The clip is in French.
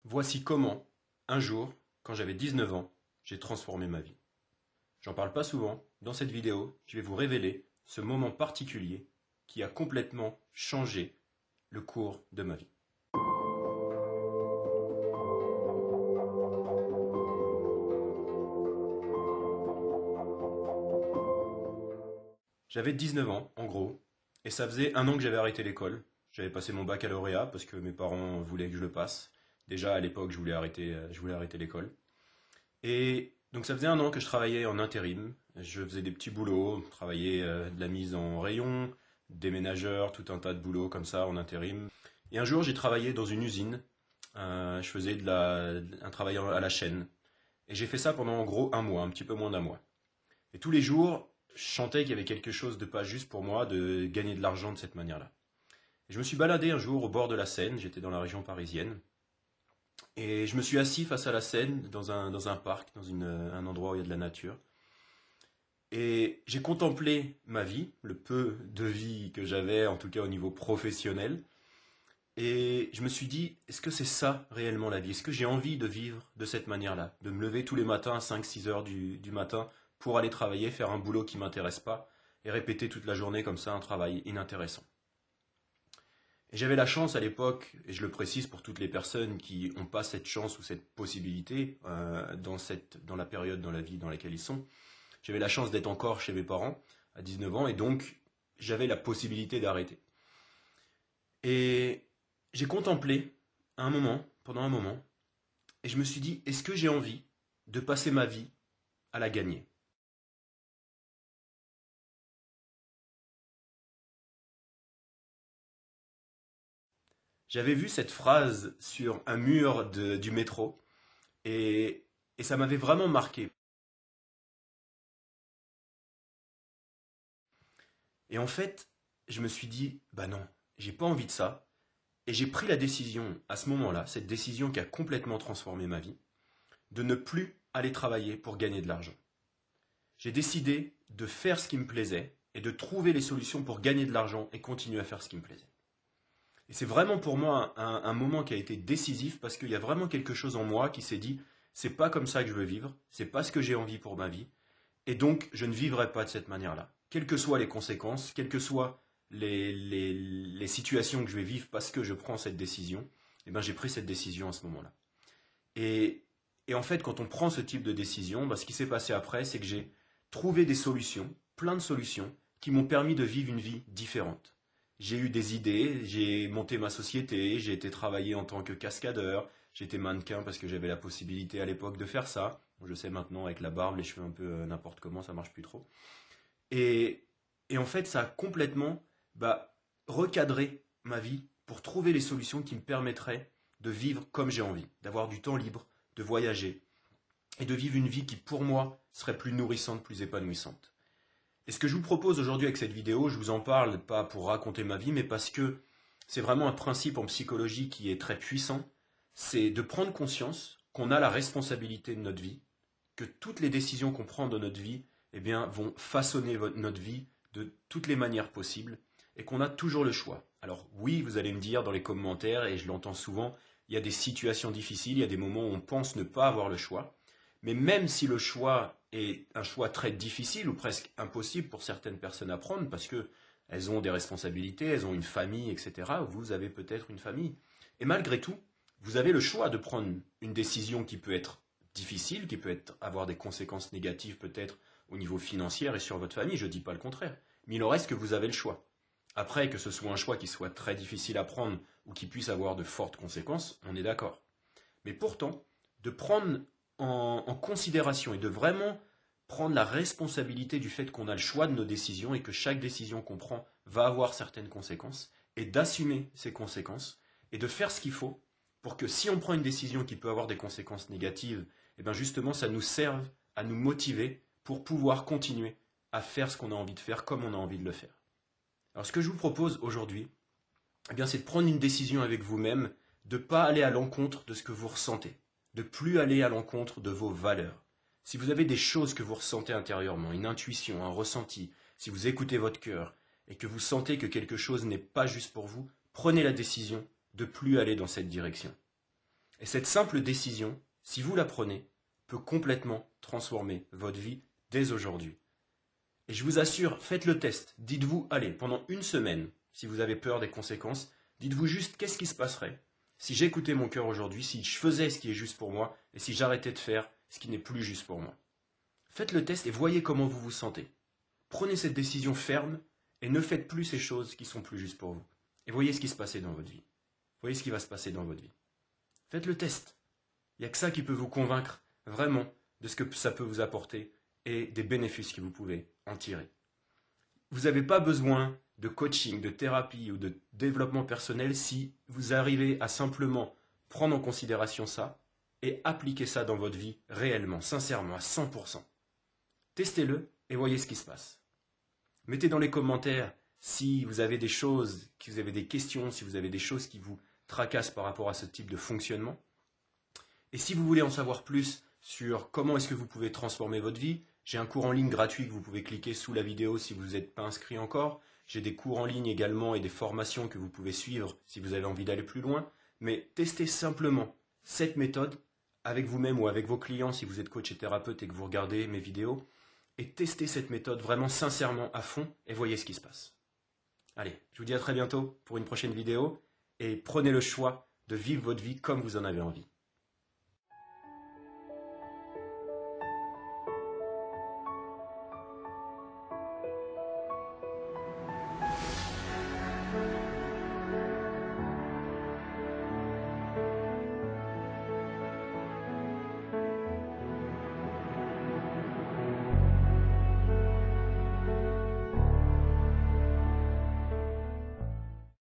Voici comment, un jour, quand j'avais 19 ans, j'ai transformé ma vie. J'en parle pas souvent, dans cette vidéo, je vais vous révéler ce moment particulier qui a complètement changé le cours de ma vie. J'avais 19 ans, en gros, et ça faisait un an que j'avais arrêté l'école. J'avais passé mon baccalauréat parce que mes parents voulaient que je le passe. Déjà à l'époque, je voulais arrêter l'école. Et donc ça faisait un an que je travaillais en intérim. Je faisais des petits boulots, travaillais de la mise en rayon, déménageur, tout un tas de boulots comme ça en intérim. Et un jour, j'ai travaillé dans une usine. Je faisais un travail à la chaîne. Et j'ai fait ça pendant en gros un mois, un petit peu moins d'un mois. Et tous les jours, je sentais qu'il y avait quelque chose de pas juste pour moi de gagner de l'argent de cette manière-là. Et je me suis baladé un jour au bord de la Seine, j'étais dans la région parisienne. Et je me suis assis face à la Seine, dans un parc, un endroit où il y a de la nature. Et j'ai contemplé ma vie, le peu de vie que j'avais, en tout cas au niveau professionnel. Et je me suis dit, est-ce que c'est ça réellement la vie? Est-ce que j'ai envie de vivre de cette manière-là? De me lever tous les matins à 5-6 heures du matin pour aller travailler, faire un boulot qui ne m'intéresse pas, et répéter toute la journée comme ça un travail inintéressant. Et j'avais la chance à l'époque, et je le précise pour toutes les personnes qui n'ont pas cette chance ou cette possibilité dans la période dans la vie dans laquelle ils sont, j'avais la chance d'être encore chez mes parents à 19 ans et donc j'avais la possibilité d'arrêter. Et j'ai contemplé pendant un moment, et je me suis dit, est-ce que j'ai envie de passer ma vie à la gagner? J'avais vu cette phrase sur un mur du métro et, et ça m'avait vraiment marqué. Et en fait, je me suis dit, bah non, j'ai pas envie de ça. Et j'ai pris la décision à ce moment-là, cette décision qui a complètement transformé ma vie, de ne plus aller travailler pour gagner de l'argent. J'ai décidé de faire ce qui me plaisait et de trouver les solutions pour gagner de l'argent et continuer à faire ce qui me plaisait. Et c'est vraiment pour moi un moment qui a été décisif parce qu'il y a vraiment quelque chose en moi qui s'est dit, c'est pas comme ça que je veux vivre, c'est pas ce que j'ai envie pour ma vie, et donc je ne vivrai pas de cette manière-là. Quelles que soient les conséquences, quelles que soient les situations que je vais vivre parce que je prends cette décision, eh ben j'ai pris cette décision à ce moment-là. Et, et en fait, quand on prend ce type de décision, ce qui s'est passé après, c'est que j'ai trouvé des solutions, plein de solutions, qui m'ont permis de vivre une vie différente. J'ai eu des idées, j'ai monté ma société, j'ai été travailler en tant que cascadeur, j'étais mannequin parce que j'avais la possibilité à l'époque de faire ça. Je sais maintenant avec la barbe, les cheveux un peu n'importe comment, ça marche plus trop. Et, et en fait, ça a complètement recadré ma vie pour trouver les solutions qui me permettraient de vivre comme j'ai envie, d'avoir du temps libre, de voyager et de vivre une vie qui pour moi serait plus nourrissante, plus épanouissante. Et ce que je vous propose aujourd'hui avec cette vidéo, je vous en parle pas pour raconter ma vie, mais parce que c'est vraiment un principe en psychologie qui est très puissant, c'est de prendre conscience qu'on a la responsabilité de notre vie, que toutes les décisions qu'on prend dans notre vie vont façonner notre vie de toutes les manières possibles, et qu'on a toujours le choix. Alors oui, vous allez me dire dans les commentaires, et je l'entends souvent, il y a des situations difficiles, il y a des moments où on pense ne pas avoir le choix, mais même si le choix est un choix très difficile ou presque impossible pour certaines personnes à prendre, parce que elles ont des responsabilités, elles ont une famille, etc., vous avez peut-être une famille, et malgré tout, vous avez le choix de prendre une décision qui peut être difficile, qui peut avoir des conséquences négatives peut-être au niveau financier et sur votre famille, je ne dis pas le contraire, mais il en reste que vous avez le choix. Après, que ce soit un choix qui soit très difficile à prendre ou qui puisse avoir de fortes conséquences, on est d'accord. Mais pourtant, de prendre en considération et de vraiment prendre la responsabilité du fait qu'on a le choix de nos décisions et que chaque décision qu'on prend va avoir certaines conséquences, et d'assumer ces conséquences et de faire ce qu'il faut pour que si on prend une décision qui peut avoir des conséquences négatives, et bien justement ça nous serve à nous motiver pour pouvoir continuer à faire ce qu'on a envie de faire comme on a envie de le faire. Alors ce que je vous propose aujourd'hui, c'est de prendre une décision avec vous-même, de ne pas aller à l'encontre de ce que vous ressentez, de plus aller à l'encontre de vos valeurs. Si vous avez des choses que vous ressentez intérieurement, une intuition, un ressenti, si vous écoutez votre cœur et que vous sentez que quelque chose n'est pas juste pour vous, prenez la décision de plus aller dans cette direction. Et cette simple décision, si vous la prenez, peut complètement transformer votre vie dès aujourd'hui. Et je vous assure, faites le test. Dites-vous, allez, pendant une semaine, si vous avez peur des conséquences, dites-vous juste qu'est-ce qui se passerait si j'écoutais mon cœur aujourd'hui, si je faisais ce qui est juste pour moi, et si j'arrêtais de faire ce qui n'est plus juste pour moi. Faites le test et voyez comment vous vous sentez. Prenez cette décision ferme et ne faites plus ces choses qui sont plus justes pour vous. Et voyez ce qui se passe dans votre vie. Voyez ce qui va se passer dans votre vie. Faites le test. Il n'y a que ça qui peut vous convaincre vraiment de ce que ça peut vous apporter et des bénéfices que vous pouvez en tirer. Vous n'avez pas besoin de coaching, de thérapie ou de développement personnel si vous arrivez à simplement prendre en considération ça et appliquer ça dans votre vie réellement, sincèrement, à 100%. Testez-le et voyez ce qui se passe. Mettez dans les commentaires si vous avez des choses, si vous avez des questions, si vous avez des choses qui vous tracassent par rapport à ce type de fonctionnement. Et si vous voulez en savoir plus sur comment est-ce que vous pouvez transformer votre vie, j'ai un cours en ligne gratuit que vous pouvez cliquer sous la vidéo si vous n'êtes pas inscrit encore. J'ai des cours en ligne également et des formations que vous pouvez suivre si vous avez envie d'aller plus loin. Mais testez simplement cette méthode avec vous-même ou avec vos clients si vous êtes coach et thérapeute et que vous regardez mes vidéos. Et testez cette méthode vraiment sincèrement à fond et voyez ce qui se passe. Allez, je vous dis à très bientôt pour une prochaine vidéo et prenez le choix de vivre votre vie comme vous en avez envie.